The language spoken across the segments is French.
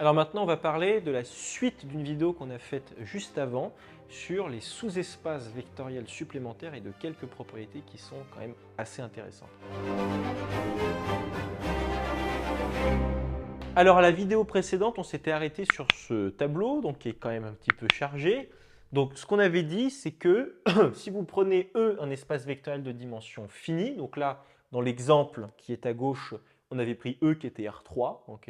Alors maintenant, on va parler de la suite d'une vidéo qu'on a faite juste avant sur les sous-espaces vectoriels supplémentaires et de quelques propriétés qui sont quand même assez intéressantes. Alors à la vidéo précédente, on s'était arrêté sur ce tableau, donc qui est quand même un petit peu chargé. Donc ce qu'on avait dit, c'est que si vous prenez E, un espace vectoriel de dimension finie, donc là, dans l'exemple qui est à gauche, on avait pris E qui était R3, ok.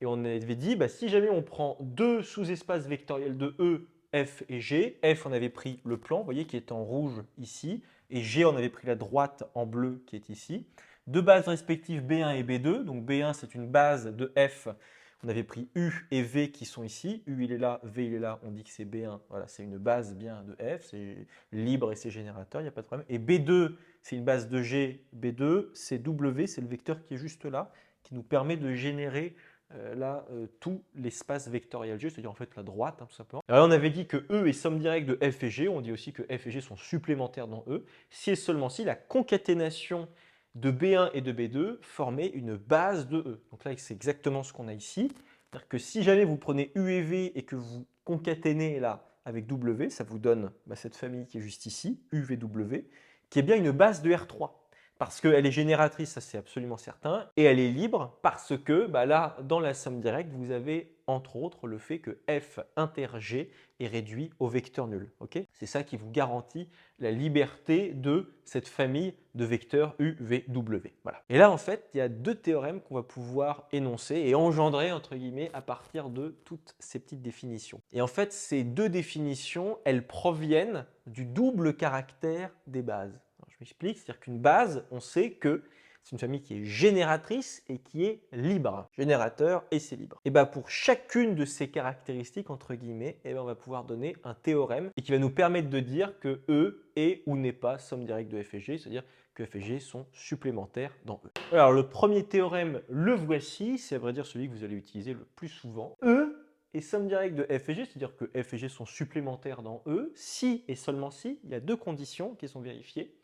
Et on avait dit, bah, si jamais on prend deux sous-espaces vectoriels de E, F et G, F on avait pris le plan, vous voyez, qui est en rouge ici, et G on avait pris la droite en bleu qui est ici. Deux bases respectives B1 et B2, donc B1 c'est une base de F, on avait pris U et V qui sont ici, U il est là, V il est là, on dit que c'est B1, voilà, c'est une base bien de F, c'est libre et c'est générateur, il n'y a pas de problème. Et B2 c'est une base de G, B2, c'est W, c'est le vecteur qui est juste là, qui nous permet de générer tout l'espace vectoriel G, c'est-à-dire en fait la droite, tout simplement. Alors on avait dit que E est somme directe de F et G, on dit aussi que F et G sont supplémentaires dans E, si et seulement si la concaténation de B1 et de B2 formait une base de E. Donc là, c'est exactement ce qu'on a ici. C'est-à-dire que si jamais vous prenez U et V et que vous concaténez là avec W, ça vous donne cette famille qui est juste ici, UVW, qui est bien une base de R3. Parce qu'elle est génératrice, ça c'est absolument certain, et elle est libre parce que là, dans la somme directe, vous avez entre autres le fait que f inter g est réduit au vecteur nul. Okay, c'est ça qui vous garantit la liberté de cette famille de vecteurs u, v, w. Voilà. Et là, en fait, il y a deux théorèmes qu'on va pouvoir énoncer et engendrer, entre guillemets, à partir de toutes ces petites définitions. Et en fait, ces deux définitions, elles proviennent du double caractère des bases. Je m'explique, c'est-à-dire qu'une base, on sait que c'est une famille qui est génératrice et qui est libre. Générateur et c'est libre. Et pour chacune de ces caractéristiques, entre guillemets, on va pouvoir donner un théorème et qui va nous permettre de dire que E est ou n'est pas somme directe de F et G, c'est-à-dire que F et G sont supplémentaires dans E. Alors le premier théorème, le voici, c'est à vrai dire celui que vous allez utiliser le plus souvent. E est somme directe de F et G, c'est-à-dire que F et G sont supplémentaires dans E, si et seulement si, il y a deux conditions qui sont vérifiées.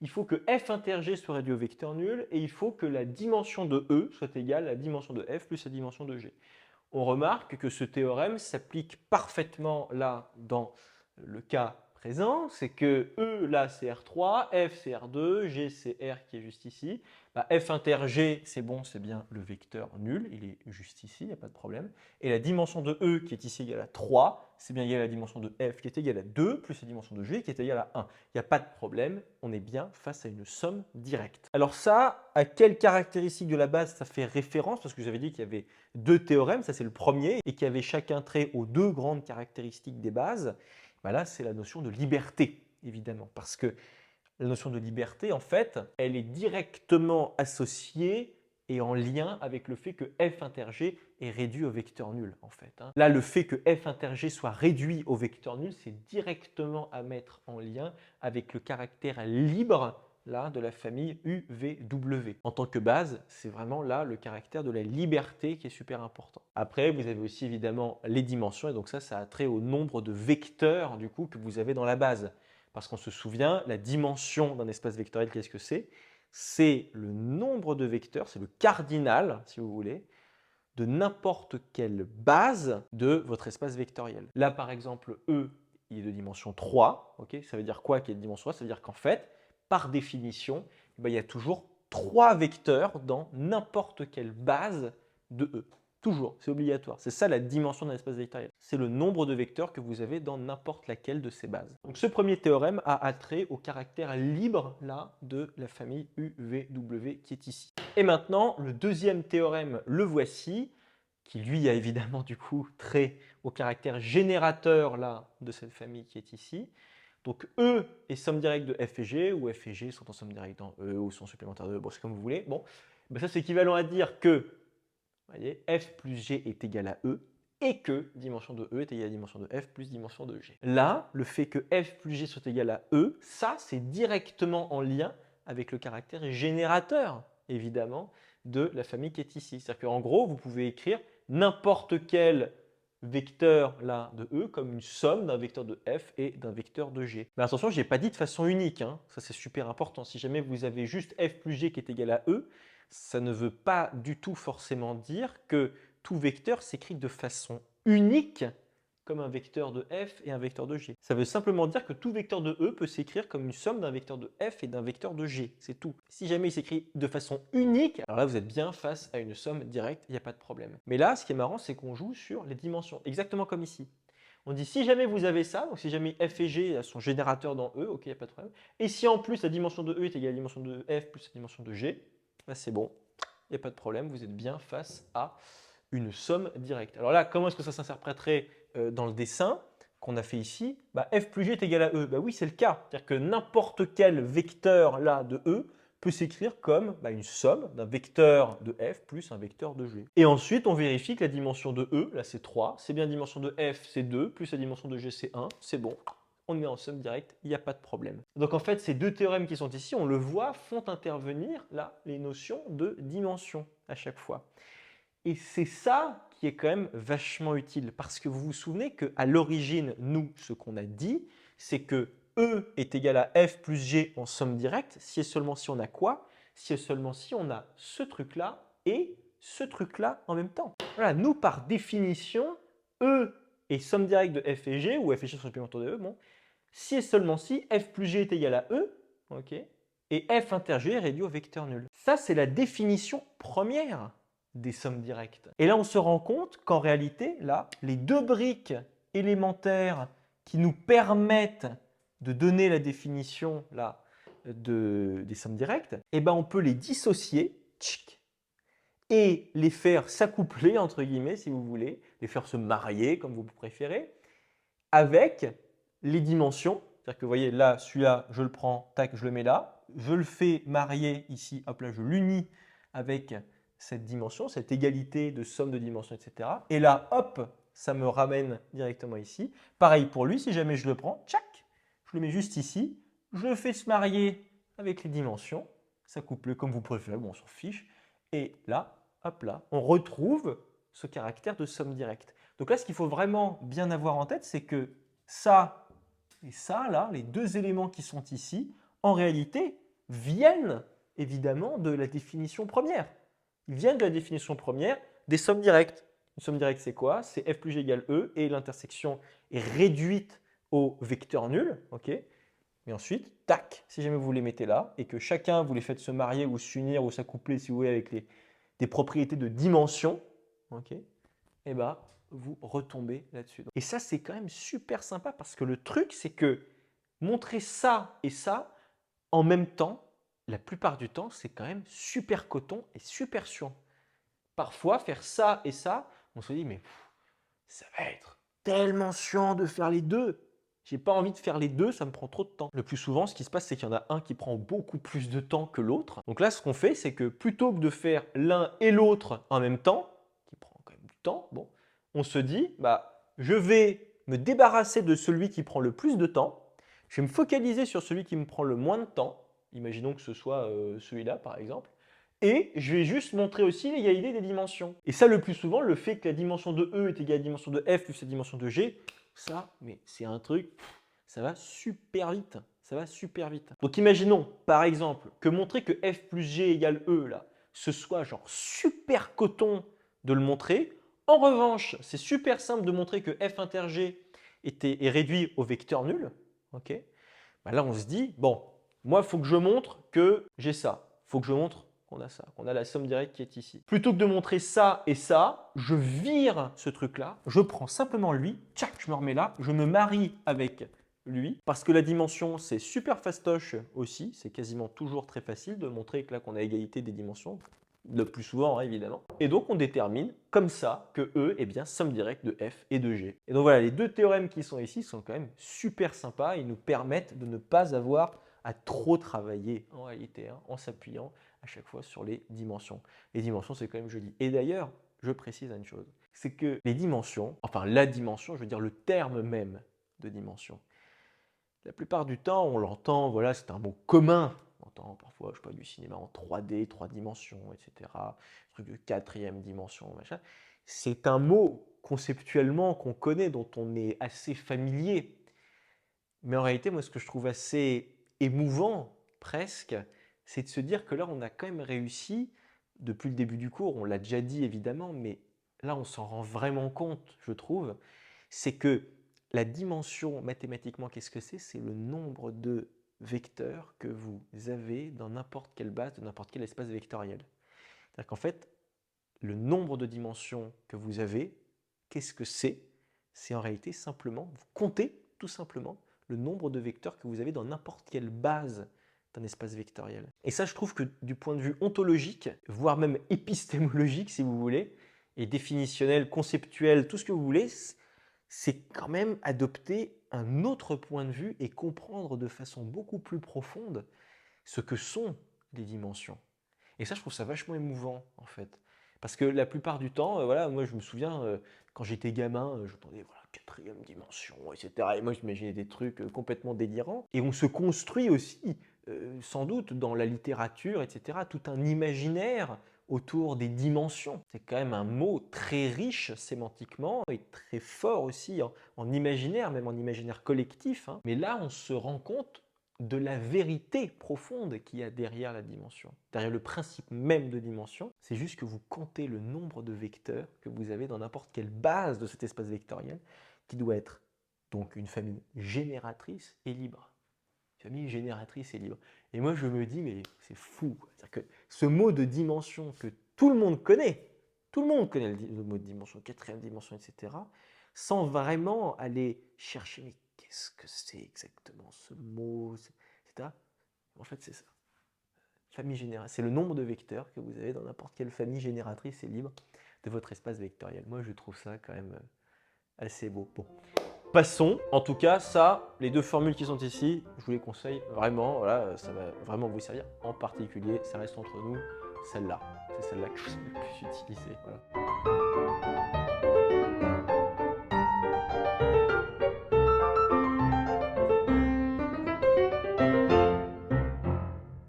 Il faut que f inter g soit réduit au vecteur nul et il faut que la dimension de E soit égale à la dimension de f plus la dimension de g. On remarque que ce théorème s'applique parfaitement là dans le cas présent, c'est que E là c'est R3, F c'est R2, G c'est R qui est juste ici. F inter G c'est bon, c'est bien le vecteur nul, il est juste ici, il n'y a pas de problème. Et la dimension de E qui est ici égale à 3, c'est bien égal à la dimension de F qui est égale à 2 plus la dimension de G qui est égale à 1. Il n'y a pas de problème, on est bien face à une somme directe. Alors ça, à quelle caractéristique de la base ça fait référence? Parce que j'avais dit qu'il y avait deux théorèmes, ça c'est le premier, et qui avait chacun trait aux deux grandes caractéristiques des bases. Là, c'est la notion de liberté, évidemment, parce que la notion de liberté, en fait, elle est directement associée et en lien avec le fait que f inter g est réduit au vecteur nul, en fait. Là, le fait que f inter g soit réduit au vecteur nul, c'est directement à mettre en lien avec le caractère libre là, de la famille UVW. En tant que base, c'est vraiment là le caractère de la liberté qui est super important. Après, vous avez aussi évidemment les dimensions, et donc ça a trait au nombre de vecteurs du coup, que vous avez dans la base. Parce qu'on se souvient, la dimension d'un espace vectoriel, qu'est-ce que c'est? C'est le nombre de vecteurs, c'est le cardinal, si vous voulez, de n'importe quelle base de votre espace vectoriel. Là, par exemple, E, il est de dimension 3. Okay, ça veut dire quoi qu'il est de dimension 3? Ça veut dire qu'en fait, par définition, il y a toujours 3 vecteurs dans n'importe quelle base de E. Toujours, c'est obligatoire. C'est ça la dimension d'un espace vectoriel. C'est le nombre de vecteurs que vous avez dans n'importe laquelle de ces bases. Donc ce premier théorème a attrait au caractère libre là, de la famille UVW qui est ici. Et maintenant, le deuxième théorème, le voici, qui lui a évidemment du coup trait au caractère générateur là, de cette famille qui est ici. Donc E est somme directe de f et g, ou f et g sont en somme directe dans E ou sont supplémentaires de E, bon, c'est comme vous voulez. Bon, ça c'est équivalent à dire que voyez, f plus g est égal à E et que dimension de E est égale à dimension de f plus dimension de g. Là, le fait que f plus g soit égal à E, ça c'est directement en lien avec le caractère générateur, évidemment, de la famille qui est ici. C'est-à-dire qu'en gros, vous pouvez écrire n'importe quel vecteur là, de E comme une somme d'un vecteur de f et d'un vecteur de g. Mais attention, je n'ai pas dit de façon unique, hein. Ça c'est super important. Si jamais vous avez juste f plus g qui est égal à E, ça ne veut pas du tout forcément dire que tout vecteur s'écrit de façon unique comme un vecteur de f et un vecteur de g. Ça veut simplement dire que tout vecteur de E peut s'écrire comme une somme d'un vecteur de f et d'un vecteur de g, c'est tout. Si jamais il s'écrit de façon unique, alors là vous êtes bien face à une somme directe, il n'y a pas de problème. Mais là, ce qui est marrant, c'est qu'on joue sur les dimensions, exactement comme ici. On dit si jamais vous avez ça, donc si jamais f et g sont générateurs dans E, ok, il n'y a pas de problème. Et si en plus la dimension de E est égale à la dimension de f plus la dimension de g, là c'est bon, il n'y a pas de problème, vous êtes bien face à une somme directe. Alors là, comment est-ce que ça s'interpréterait dans le dessin qu'on a fait ici? F plus g est égal à E. Oui, c'est le cas. C'est-à-dire que n'importe quel vecteur là de E peut s'écrire comme une somme d'un vecteur de f plus un vecteur de g. Et ensuite, on vérifie que la dimension de E, là c'est 3, c'est bien la dimension de f, c'est 2, plus la dimension de g, c'est 1, c'est bon. On est en somme directe, il n'y a pas de problème. Donc en fait, ces deux théorèmes qui sont ici, on le voit, font intervenir là les notions de dimension à chaque fois. Et c'est ça qui est quand même vachement utile, parce que vous vous souvenez qu'à l'origine, nous, ce qu'on a dit, c'est que E est égal à F plus G en somme directe, si et seulement si on a quoi? Si et seulement si on a ce truc-là et ce truc-là en même temps. Voilà, nous, par définition, E est somme directe de F et G, ou F et G sont supplémentaires de E, bon, si et seulement si F plus G est égal à E, ok, et F inter G est réduit au vecteur nul. Ça, c'est la définition première des sommes directes. Et là, on se rend compte qu'en réalité, là, les deux briques élémentaires qui nous permettent de donner la définition là, des sommes directes, on peut les dissocier et les faire s'accoupler, entre guillemets, si vous voulez, les faire se marier, comme vous préférez, avec les dimensions. C'est-à-dire que vous voyez, là, celui-là, je le prends, tac, je le mets là. Je le fais marier ici, hop là, je l'unis avec cette dimension, cette égalité de somme de dimensions, etc. Et là, hop, ça me ramène directement ici. Pareil pour lui, si jamais je le prends, tchac, je le mets juste ici. Je le fais se marier avec les dimensions. Ça couple comme vous préférez, bon, on s'en fiche. Et là, hop là, on retrouve ce caractère de somme directe. Donc là, ce qu'il faut vraiment bien avoir en tête, c'est que ça et ça, là, les deux éléments qui sont ici, en réalité, viennent évidemment de la définition première. Ils viennent de la définition première des sommes directes. Une somme directe, c'est quoi? C'est f plus g égale E et l'intersection est réduite au vecteur nul. Ok. Et ensuite, tac, si jamais vous les mettez là et que chacun vous les faites se marier ou s'unir ou s'accoupler, si vous voulez, avec des propriétés de dimension, ok, et vous retombez là-dessus. Et ça, c'est quand même super sympa parce que le truc, c'est que montrer ça et ça en même temps, la plupart du temps, c'est quand même super coton et super chiant. Parfois, faire ça et ça, on se dit, mais ça va être tellement chiant de faire les deux. J'ai pas envie de faire les deux, ça me prend trop de temps. Le plus souvent, ce qui se passe, c'est qu'il y en a un qui prend beaucoup plus de temps que l'autre. Donc là, ce qu'on fait, c'est que plutôt que de faire l'un et l'autre en même temps, qui prend quand même du temps, bon, on se dit, je vais me débarrasser de celui qui prend le plus de temps. Je vais me focaliser sur celui qui me prend le moins de temps. Imaginons que ce soit celui-là, par exemple. Et je vais juste montrer aussi l'égalité des dimensions. Et ça, le plus souvent, le fait que la dimension de E est égale à la dimension de F plus la dimension de G, ça, mais c'est un truc, ça va super vite. Ça va super vite. Donc imaginons, par exemple, que montrer que F plus G égale E, là, ce soit genre super coton de le montrer. En revanche, c'est super simple de montrer que F inter G est réduit au vecteur nul. Ok. Là, on se dit, bon, moi, il faut que je montre que j'ai ça. Il faut que je montre qu'on a ça, qu'on a la somme directe qui est ici. Plutôt que de montrer ça et ça, je vire ce truc-là, je prends simplement lui, tchac, je me remets là, je me marie avec lui, parce que la dimension, c'est super fastoche aussi, c'est quasiment toujours très facile de montrer que là, qu'on a égalité des dimensions, le plus souvent, évidemment. Et donc, on détermine comme ça que E est bien somme directe de F et de G. Et donc voilà, les deux théorèmes qui sont ici sont quand même super sympas, ils nous permettent de ne pas avoir à trop travailler en réalité, en s'appuyant à chaque fois sur les dimensions. Les dimensions, c'est quand même joli. Et d'ailleurs, je précise une chose, c'est que les dimensions, enfin la dimension, je veux dire le terme même de dimension, la plupart du temps, on l'entend, voilà, c'est un mot commun. On entend parfois, je sais pas, du cinéma en 3D, 3 dimensions, etc. Truc de quatrième dimension, machin. C'est un mot conceptuellement qu'on connaît, dont on est assez familier. Mais en réalité, moi, ce que je trouve assez émouvant, presque, c'est de se dire que là, on a quand même réussi, depuis le début du cours, on l'a déjà dit évidemment, mais là on s'en rend vraiment compte, je trouve, c'est que la dimension mathématiquement, qu'est-ce que c'est? C'est le nombre de vecteurs que vous avez dans n'importe quelle base, de n'importe quel espace vectoriel. C'est-à-dire qu'en fait, le nombre de dimensions que vous avez, qu'est-ce que c'est? C'est en réalité simplement, vous comptez tout simplement le nombre de vecteurs que vous avez dans n'importe quelle base d'un espace vectoriel. Et ça, je trouve que du point de vue ontologique, voire même épistémologique si vous voulez, et définitionnel, conceptuel, tout ce que vous voulez, c'est quand même adopter un autre point de vue et comprendre de façon beaucoup plus profonde ce que sont les dimensions. Et ça, je trouve ça vachement émouvant, en fait. Parce que la plupart du temps, voilà, moi je me souviens, quand j'étais gamin, j'entendais voilà, quatrième dimension, etc. Et moi j'imaginais des trucs complètement délirants. Et on se construit aussi, sans doute, dans la littérature, etc., tout un imaginaire autour des dimensions. C'est quand même un mot très riche sémantiquement et très fort aussi en imaginaire, même en imaginaire collectif, hein. Mais là, on se rend compte de la vérité profonde qu'il y a derrière la dimension, derrière le principe même de dimension. C'est juste que vous comptez le nombre de vecteurs que vous avez dans n'importe quelle base de cet espace vectoriel, qui doit être donc une famille génératrice et libre. Famille génératrice et libre. Et moi je me dis, mais c'est fou. C'est-à-dire que ce mot de dimension que tout le monde connaît le mot de dimension, quatrième dimension, etc., sans vraiment aller chercher, mais qu'est-ce que c'est exactement ce mot, etc. En fait, c'est ça. Famille génératrice, c'est le nombre de vecteurs que vous avez dans n'importe quelle famille génératrice et libre de votre espace vectoriel. Moi, je trouve ça quand même assez beau. Bon. Passons. En tout cas, ça, les deux formules qui sont ici, je vous les conseille vraiment. Voilà, ça va vraiment vous servir. En particulier, ça reste entre nous, celle-là. C'est celle-là que je vais le plus utiliser. Voilà.